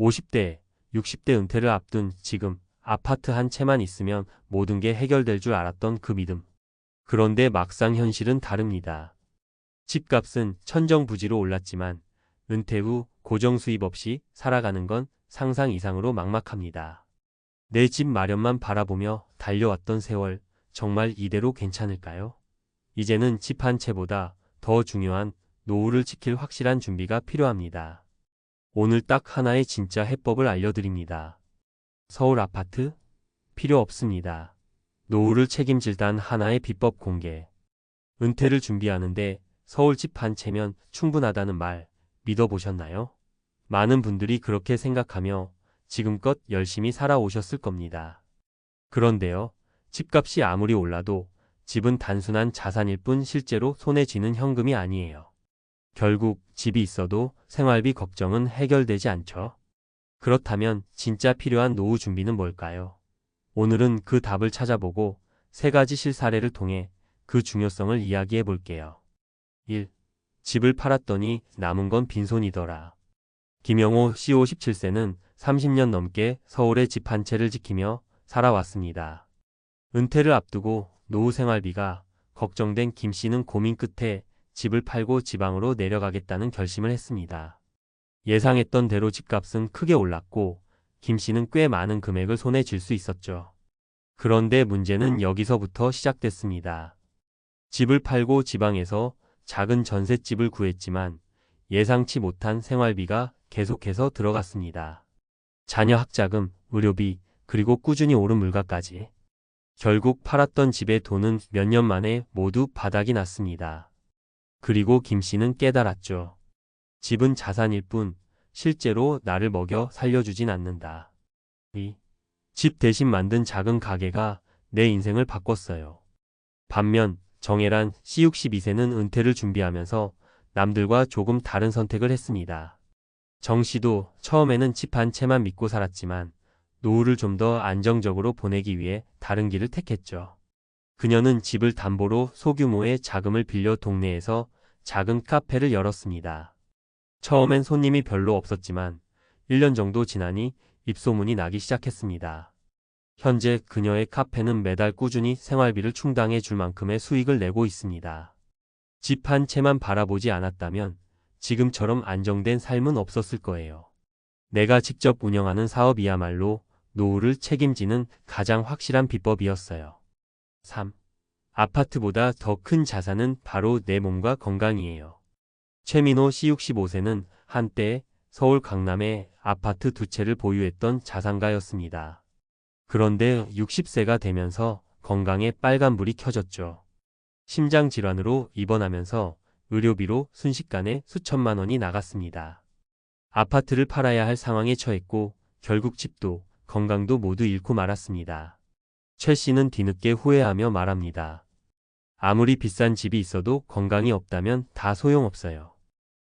50대, 60대 은퇴를 앞둔 지금 아파트 한 채만 있으면 모든 게 해결될 줄 알았던 그 믿음. 그런데 막상 현실은 다릅니다. 집값은 천정부지로 올랐지만 은퇴 후 고정 수입 없이 살아가는 건 상상 이상으로 막막합니다. 내 집 마련만 바라보며 달려왔던 세월, 정말 이대로 괜찮을까요? 이제는 집 한 채보다 더 중요한 노후를 지킬 확실한 준비가 필요합니다. 오늘 딱 하나의 진짜 해법을 알려드립니다. 서울 아파트? 필요 없습니다. 노후를 책임질 단 하나의 비법 공개. 은퇴를 준비하는데 서울 집 한 채면 충분하다는 말 믿어보셨나요? 많은 분들이 그렇게 생각하며 지금껏 열심히 살아오셨을 겁니다. 그런데요, 집값이 아무리 올라도 집은 단순한 자산일 뿐 실제로 손에 쥐는 현금이 아니에요. 결국 집이 있어도 생활비 걱정은 해결되지 않죠. 그렇다면 진짜 필요한 노후 준비는 뭘까요? 오늘은 그 답을 찾아보고 세 가지 실사례를 통해 그 중요성을 이야기해 볼게요. 1. 집을 팔았더니 남은 건 빈손이더라. 김영호 씨 57세는 30년 넘게 서울의 집 한 채를 지키며 살아왔습니다. 은퇴를 앞두고 노후 생활비가 걱정된 김 씨는 고민 끝에 집을 팔고 지방으로 내려가겠다는 결심을 했습니다. 예상했던 대로 집값은 크게 올랐고 김 씨는 꽤 많은 금액을 손에 쥘 수 있었죠. 그런데 문제는 여기서부터 시작됐습니다. 집을 팔고 지방에서 작은 전셋집을 구했지만 예상치 못한 생활비가 계속해서 들어갔습니다. 자녀 학자금, 의료비, 그리고 꾸준히 오른 물가까지. 결국 팔았던 집의 돈은 몇 년 만에 모두 바닥이 났습니다. 그리고 김 씨는 깨달았죠. 집은 자산일 뿐 실제로 나를 먹여 살려주진 않는다. 집 대신 만든 작은 가게가 내 인생을 바꿨어요. 반면 정혜란 씨 62세는 은퇴를 준비하면서 남들과 조금 다른 선택을 했습니다. 정 씨도 처음에는 집 한 채만 믿고 살았지만 노후를 좀 더 안정적으로 보내기 위해 다른 길을 택했죠. 그녀는 집을 담보로 소규모의 자금을 빌려 동네에서 작은 카페를 열었습니다. 처음엔 손님이 별로 없었지만 1년 정도 지나니 입소문이 나기 시작했습니다. 현재 그녀의 카페는 매달 꾸준히 생활비를 충당해 줄 만큼의 수익을 내고 있습니다. 집 한 채만 바라보지 않았다면 지금처럼 안정된 삶은 없었을 거예요. 내가 직접 운영하는 사업이야말로 노후를 책임지는 가장 확실한 비법이었어요. 3. 아파트보다 더 큰 자산은 바로 내 몸과 건강이에요. 최민호 씨 65세는 한때 서울 강남에 아파트 2채를 보유했던 자산가였습니다. 그런데 60세가 되면서 건강에 빨간불이 켜졌죠. 심장질환으로 입원하면서 의료비로 순식간에 수천만 원이 나갔습니다. 아파트를 팔아야 할 상황에 처했고 결국 집도 건강도 모두 잃고 말았습니다. 최 씨는 뒤늦게 후회하며 말합니다. 아무리 비싼 집이 있어도 건강이 없다면 다 소용없어요.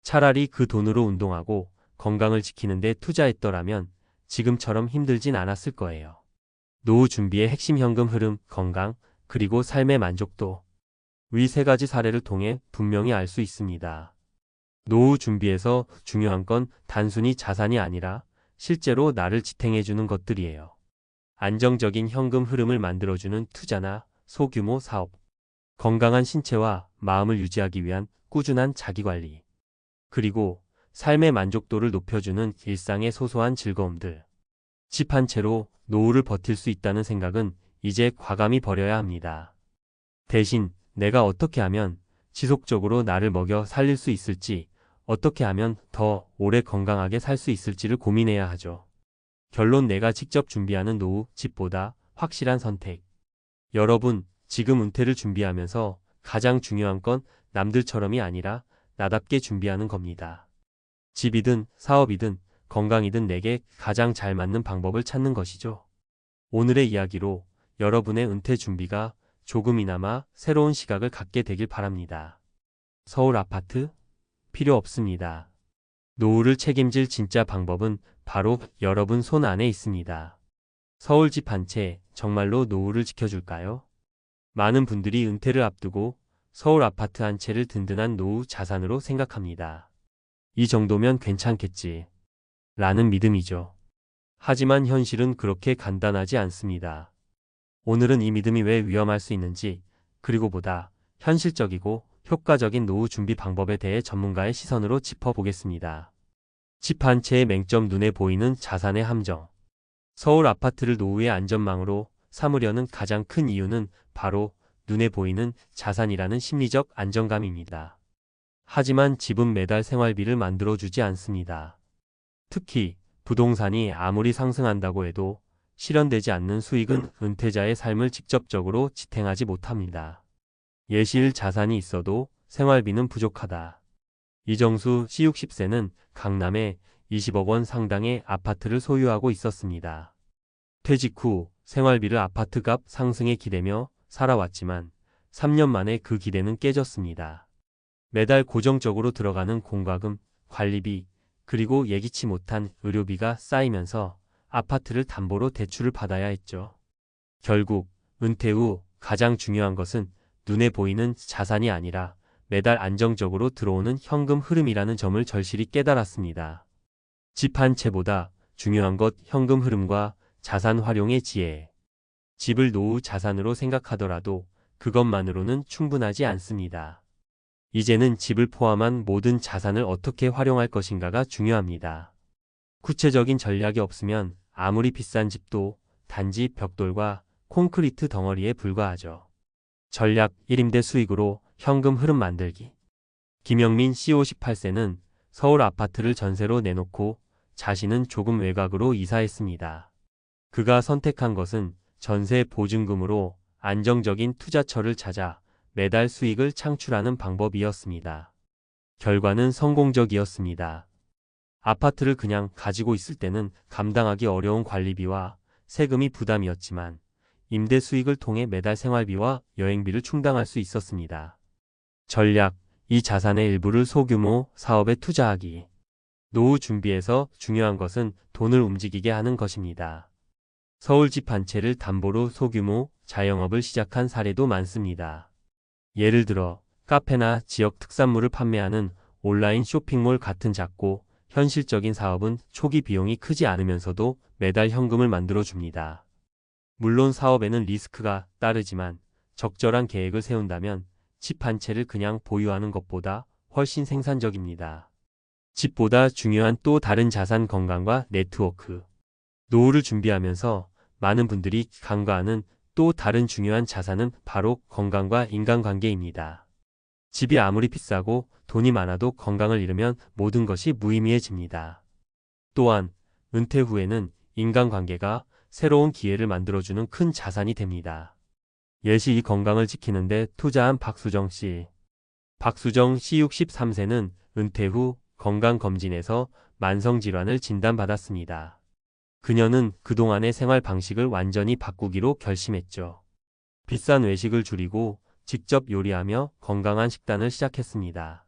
차라리 그 돈으로 운동하고 건강을 지키는데 투자했더라면 지금처럼 힘들진 않았을 거예요. 노후 준비의 핵심 현금 흐름, 건강, 그리고 삶의 만족도. 위 세 가지 사례를 통해 분명히 알 수 있습니다. 노후 준비에서 중요한 건 단순히 자산이 아니라 실제로 나를 지탱해주는 것들이에요. 안정적인 현금 흐름을 만들어주는 투자나 소규모 사업, 건강한 신체와 마음을 유지하기 위한 꾸준한 자기관리, 그리고 삶의 만족도를 높여주는 일상의 소소한 즐거움들. 집 한 채로 노후를 버틸 수 있다는 생각은 이제 과감히 버려야 합니다. 대신 내가 어떻게 하면 지속적으로 나를 먹여 살릴 수 있을지, 어떻게 하면 더 오래 건강하게 살 수 있을지를 고민해야 하죠. 결론, 내가 직접 준비하는 노후, 집보다 확실한 선택. 여러분, 지금 은퇴를 준비하면서 가장 중요한 건 남들처럼이 아니라 나답게 준비하는 겁니다. 집이든 사업이든 건강이든 내게 가장 잘 맞는 방법을 찾는 것이죠. 오늘의 이야기로 여러분의 은퇴 준비가 조금이나마 새로운 시각을 갖게 되길 바랍니다. 서울 아파트? 필요 없습니다. 노후를 책임질 진짜 방법은 바로 여러분 손 안에 있습니다. 서울 집 한 채 정말로 노후를 지켜줄까요? 많은 분들이 은퇴를 앞두고 서울 아파트 한 채를 든든한 노후 자산으로 생각합니다. 이 정도면 괜찮겠지. 라는 믿음이죠. 하지만 현실은 그렇게 간단하지 않습니다. 오늘은 이 믿음이 왜 위험할 수 있는지, 그리고 보다 현실적이고 효과적인 노후 준비 방법에 대해 전문가의 시선으로 짚어보겠습니다. 집 한 채의 맹점, 눈에 보이는 자산의 함정. 서울 아파트를 노후의 안전망으로 삼으려는 가장 큰 이유는 바로 눈에 보이는 자산이라는 심리적 안정감입니다. 하지만 집은 매달 생활비를 만들어주지 않습니다. 특히 부동산이 아무리 상승한다고 해도 실현되지 않는 수익은 은퇴자의 삶을 직접적으로 지탱하지 못합니다. 예실 자산이 있어도 생활비는 부족하다. 이정수 씨 60세는 강남에 20억 원 상당의 아파트를 소유하고 있었습니다. 퇴직 후 생활비를 아파트값 상승에 기대며 살아왔지만 3년 만에 그 기대는 깨졌습니다. 매달 고정적으로 들어가는 공과금, 관리비, 그리고 예기치 못한 의료비가 쌓이면서 아파트를 담보로 대출을 받아야 했죠. 결국 은퇴 후 가장 중요한 것은 눈에 보이는 자산이 아니라 매달 안정적으로 들어오는 현금 흐름이라는 점을 절실히 깨달았습니다. 집 한 채보다 중요한 것 현금 흐름과 자산 활용의 지혜. 집을 노후 자산으로 생각하더라도 그것만으로는 충분하지 않습니다. 이제는 집을 포함한 모든 자산을 어떻게 활용할 것인가가 중요합니다. 구체적인 전략이 없으면 아무리 비싼 집도 단지 벽돌과 콘크리트 덩어리에 불과하죠. 전략 1임대 수익으로 현금 흐름 만들기. 김영민 씨 58세는 서울 아파트를 전세로 내놓고 자신은 조금 외곽으로 이사했습니다. 그가 선택한 것은 전세 보증금으로 안정적인 투자처를 찾아 매달 수익을 창출하는 방법이었습니다. 결과는 성공적이었습니다. 아파트를 그냥 가지고 있을 때는 감당하기 어려운 관리비와 세금이 부담이었지만 임대 수익을 통해 매달 생활비와 여행비를 충당할 수 있었습니다. 전략, 이 자산의 일부를 소규모 사업에 투자하기. 노후 준비에서 중요한 것은 돈을 움직이게 하는 것입니다. 서울 집 한 채를 담보로 소규모 자영업을 시작한 사례도 많습니다. 예를 들어 카페나 지역 특산물을 판매하는 온라인 쇼핑몰 같은 작고 현실적인 사업은 초기 비용이 크지 않으면서도 매달 현금을 만들어줍니다. 물론 사업에는 리스크가 따르지만 적절한 계획을 세운다면 집 한 채를 그냥 보유하는 것보다 훨씬 생산적입니다. 집보다 중요한 또 다른 자산 건강과 네트워크. 노후를 준비하면서 많은 분들이 간과하는 또 다른 중요한 자산은 바로 건강과 인간관계입니다. 집이 아무리 비싸고 돈이 많아도 건강을 잃으면 모든 것이 무의미해집니다. 또한 은퇴 후에는 인간관계가 새로운 기회를 만들어주는 큰 자산이 됩니다. 예시 이 건강을 지키는데 투자한 박수정 씨. 박수정 씨 63세는 은퇴 후 건강검진에서 만성질환을 진단받았습니다. 그녀는 그동안의 생활 방식을 완전히 바꾸기로 결심했죠. 비싼 외식을 줄이고 직접 요리하며 건강한 식단을 시작했습니다.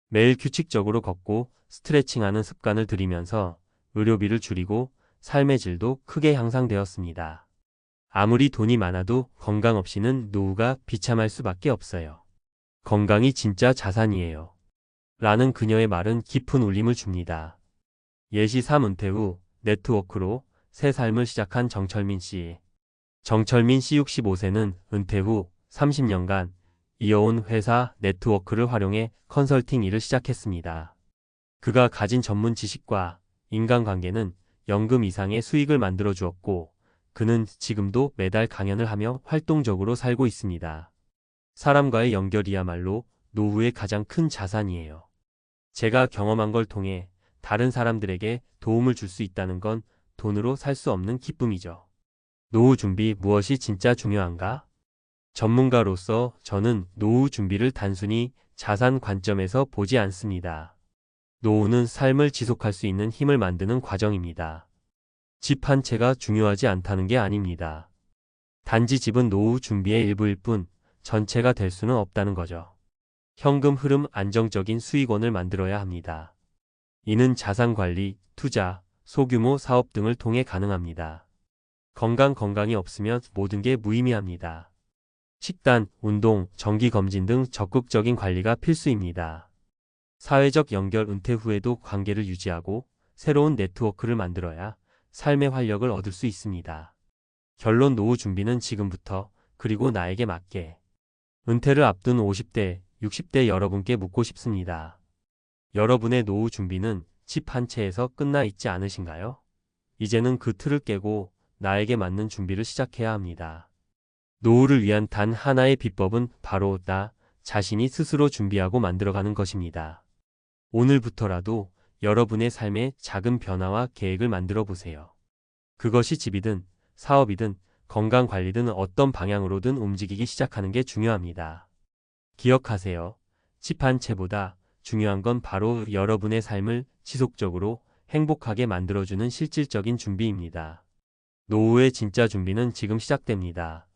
매일 규칙적으로 걷고 스트레칭하는 습관을 들이면서 의료비를 줄이고 삶의 질도 크게 향상되었습니다. 아무리 돈이 많아도 건강 없이는 노후가 비참할 수밖에 없어요. 건강이 진짜 자산이에요. 라는 그녀의 말은 깊은 울림을 줍니다. 예시 3 은퇴 후 네트워크로 새 삶을 시작한 정철민 씨. 정철민 씨 65세는 은퇴 후 30년간 이어온 회사 네트워크를 활용해 컨설팅 일을 시작했습니다. 그가 가진 전문 지식과 인간관계는 연금 이상의 수익을 만들어 주었고 그는 지금도 매달 강연을 하며 활동적으로 살고 있습니다. 사람과의 연결이야말로 노후의 가장 큰 자산이에요. 제가 경험한 걸 통해 다른 사람들에게 도움을 줄 수 있다는 건 돈으로 살 수 없는 기쁨이죠. 노후 준비 무엇이 진짜 중요한가? 전문가로서 저는 노후 준비를 단순히 자산 관점에서 보지 않습니다. 노후는 삶을 지속할 수 있는 힘을 만드는 과정입니다. 집 한 채가 중요하지 않다는 게 아닙니다. 단지 집은 노후 준비의 일부일 뿐 전체가 될 수는 없다는 거죠. 현금 흐름 안정적인 수익원을 만들어야 합니다. 이는 자산관리, 투자, 소규모 사업 등을 통해 가능합니다. 건강이 없으면 모든 게 무의미합니다. 식단, 운동, 정기검진 등 적극적인 관리가 필수입니다. 사회적 연결 은퇴 후에도 관계를 유지하고 새로운 네트워크를 만들어야 삶의 활력을 얻을 수 있습니다. 결론 노후 준비는 지금부터 그리고 나에게 맞게. 은퇴를 앞둔 50대, 60대 여러분께 묻고 싶습니다. 여러분의 노후 준비는 집 한 채에서 끝나 있지 않으신가요? 이제는 그 틀을 깨고 나에게 맞는 준비를 시작해야 합니다. 노후를 위한 단 하나의 비법은 바로 나 자신이 스스로 준비하고 만들어가는 것입니다. 오늘부터라도 여러분의 삶의 작은 변화와 계획을 만들어 보세요. 그것이 집이든 사업이든 건강관리든 어떤 방향으로든 움직이기 시작하는 게 중요합니다. 기억하세요. 집 한 채보다 중요한 건 바로 여러분의 삶을 지속적으로 행복하게 만들어주는 실질적인 준비입니다. 노후의 진짜 준비는 지금 시작됩니다.